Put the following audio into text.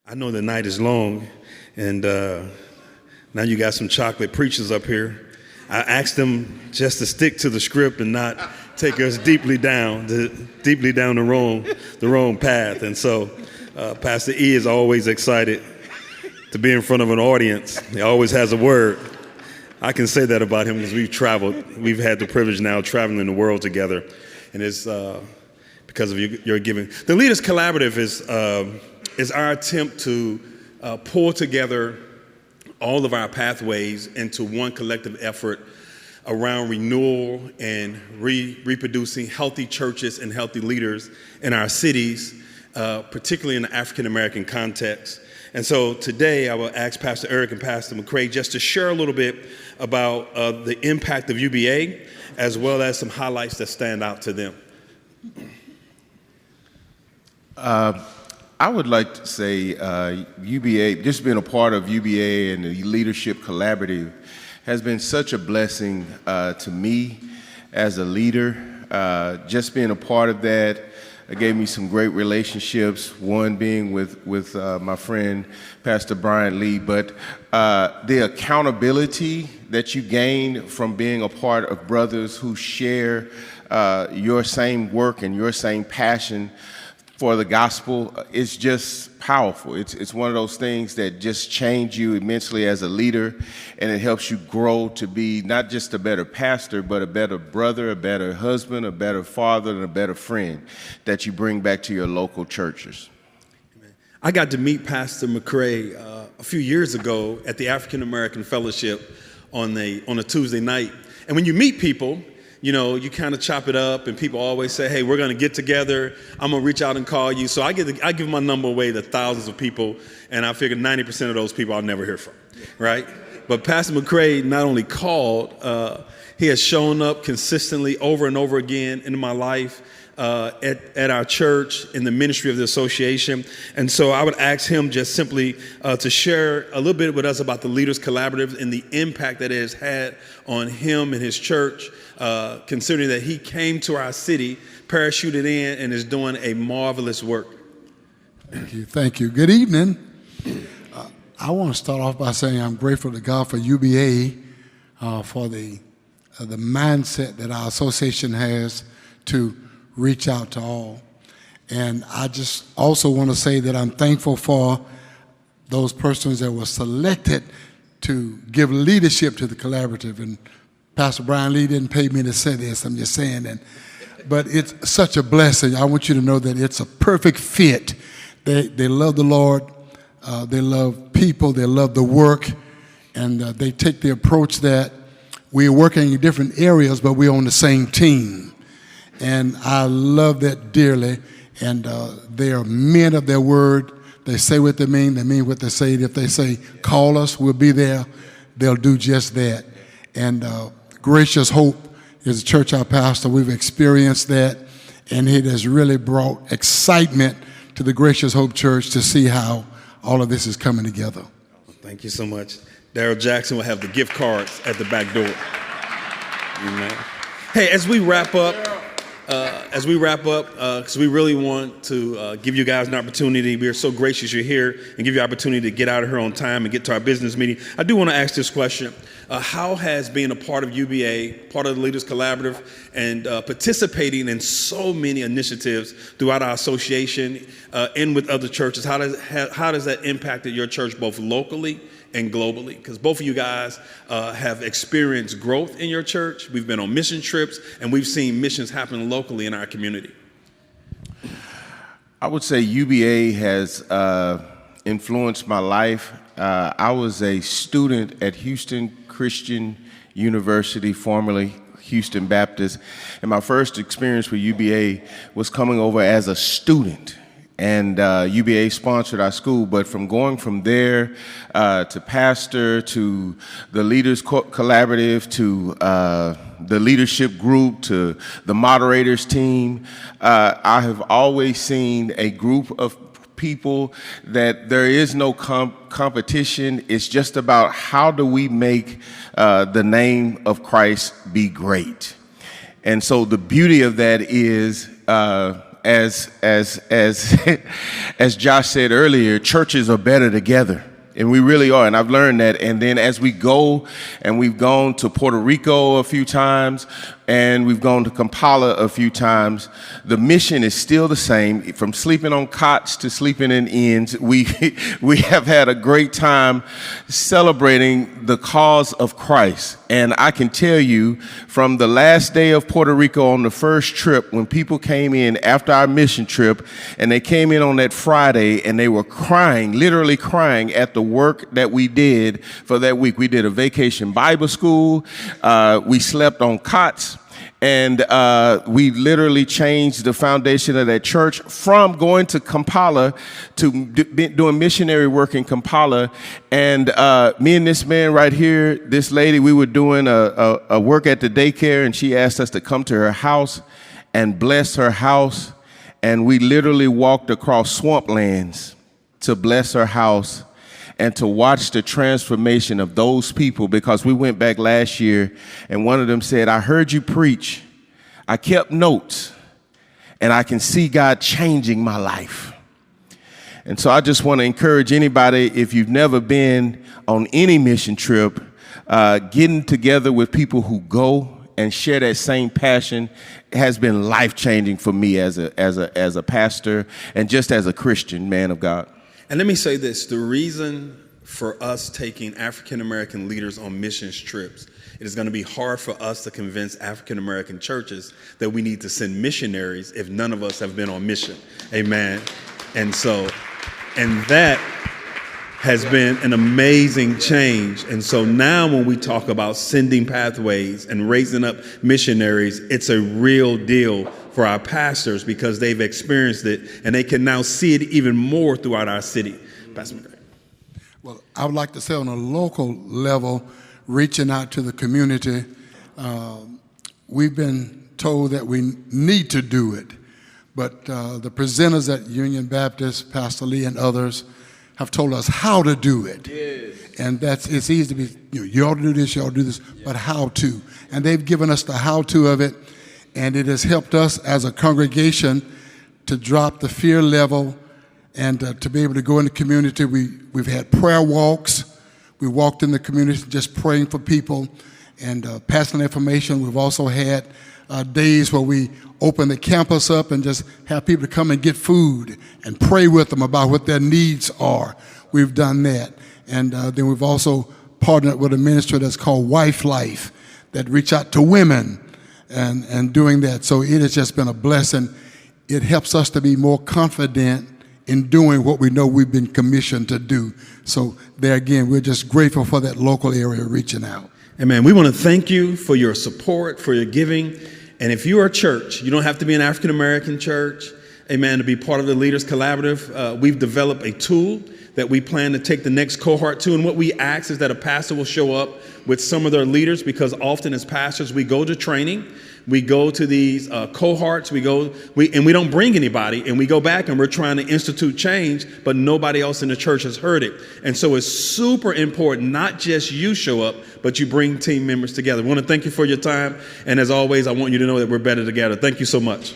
I know the night is long, and now you got some chocolate preachers up here. I asked them just to stick to the script and not take us deeply down the wrong path. And so Pastor E is always excited to be in front of an audience. He always has a word. I can say that about him because we've traveled. We've had the privilege now of traveling the world together, and it's because of your giving. The Leaders Collaborative is our attempt to pull together all of our pathways into one collective effort around renewal and reproducing healthy churches and healthy leaders in our cities, particularly in the African American context. And so today I will ask Pastor Eric and Pastor McCray just to share a little bit about the impact of UBA, as well as some highlights that stand out to them. I would like to say UBA, just being a part of UBA and the Leadership Collaborative has been such a blessing to me as a leader. Just being a part of that gave me some great relationships, one being with my friend, Pastor Brian Lee, but the accountability that you gain from being a part of brothers who share your same work and your same passion for the gospel is just powerful. It's one of those things that just change you immensely as a leader, and it helps you grow to be not just a better pastor, but a better brother, a better husband, a better father, and a better friend that you bring back to your local churches. I got to meet Pastor McCray a few years ago at the African American Fellowship on a Tuesday night. And when you meet people, you know, you kind of chop it up, and people always say, hey, we're going to get together. I'm going to reach out and call you. So I give my number away to thousands of people, and I figure 90% of those people I'll never hear from, right? But Pastor McCray not only called, he has shown up consistently over and over again in my life, at our church, in the ministry of the association. And so I would ask him just simply to share a little bit with us about the Leaders Collaborative and the impact that it has had on him and his church, considering that he came to our city, parachuted in, and is doing a marvelous work. Thank you. Thank you. Good evening. I want to start off by saying I'm grateful to God for UBA, for the mindset that our association has to reach out to all. And I just also want to say that I'm thankful for those persons that were selected to give leadership to the collaborative. And Pastor Brian Lee didn't pay me to say this, I'm just saying that. But it's such a blessing. I want you to know that it's a perfect fit. They love the Lord, they love people, they love the work, and they take the approach that we're working in different areas, but we're on the same team. And I love that dearly. And they are men of their word. They say what they mean what they say. If they say, call us, we'll be there, they'll do just that. And Gracious Hope is a church I pastor. We've experienced that, and it has really brought excitement to the Gracious Hope Church to see how all of this is coming together. Thank you so much. Darryl Jackson will have the gift cards at the back door. Amen. Hey, as we wrap up, because we really want to give you guys an opportunity. We are so gracious you're here and give you an opportunity to get out of here on time and get to our business meeting. I do want to ask this question. How has being a part of UBA, part of the Leaders Collaborative, and participating in so many initiatives throughout our association and with other churches, how does that impact your church both locally and globally? Because both of you guys have experienced growth in your church. We've been on mission trips, and we've seen missions happen locally in our community. I would say UBA has influenced my life. I was a student at Houston Christian University, formerly Houston Baptist, and my first experience with UBA was coming over as a student. And UBA sponsored our school, but from going from there to pastor, to the Leaders Collaborative, to the leadership group, to the moderators team, I have always seen a group of people that there is no competition. It's just about how do we make the name of Christ be great. And so the beauty of that is as Josh said earlier, churches are better together. And we really are, and I've learned that. And then as we go, and we've gone to Puerto Rico a few times, and we've gone to Kampala a few times, the mission is still the same. From sleeping on cots to sleeping in inns, we have had a great time celebrating the cause of Christ. And I can tell you, from the last day of Puerto Rico on the first trip, when people came in after our mission trip, and they came in on that Friday, and they were crying, literally crying at the work that we did for that week. We did a vacation Bible school. We slept on cots. And we literally changed the foundation of that church from going to Kampala to doing missionary work in Kampala. And me and this man right here, this lady, we were doing a work at the daycare, and she asked us to come to her house and bless her house. And we literally walked across swamplands to bless her house and to watch the transformation of those people, because we went back last year and one of them said, I heard you preach, I kept notes, and I can see God changing my life. And so I just want to encourage anybody, if you've never been on any mission trip, getting together with people who go and share that same passion has been life-changing for me as a pastor and just as a Christian man of God. And let me say this, the reason for us taking African-American leaders on missions trips, it is going to be hard for us to convince African-American churches that we need to send missionaries if none of us have been on mission. Amen. And that has been an amazing change. And so now when we talk about sending pathways and raising up missionaries, it's a real deal for our pastors because they've experienced it and they can now see it even more throughout our city. Pastor McCray. Well, I would like to say on a local level, reaching out to the community, we've been told that we need to do it, but the presenters at Union Baptist, Pastor Lee and others, have told us how to do it. Yes. And it's easy to be, you ought to do this, you ought to do this, but how to. And they've given us the how-to of it, and it has helped us as a congregation to drop the fear level and to be able to go in the community. We've had prayer walks. We walked in the community just praying for people and passing information. We've also had days where we open the campus up and just have people to come and get food and pray with them about what their needs are. We've done that. And then we've also partnered with a ministry that's called Wife Life that reach out to women and doing that. So it has just been a blessing. It helps us to be more confident in doing what we know we've been commissioned to do. So there again, we're just grateful for that local area reaching out. Amen. We want to thank you for your support, for your giving. And if you are a church, you don't have to be an African-American church, amen, to be part of the Leaders Collaborative. We've developed a tool that we plan to take the next cohort to. And what we ask is that a pastor will show up with some of their leaders, because often as pastors, we go to training, we go to these cohorts, we don't bring anybody, and we go back and we're trying to institute change, but nobody else in the church has heard it. And so it's super important, not just you show up, but you bring team members together. I want to thank you for your time. And as always, I want you to know that we're better together. Thank you so much.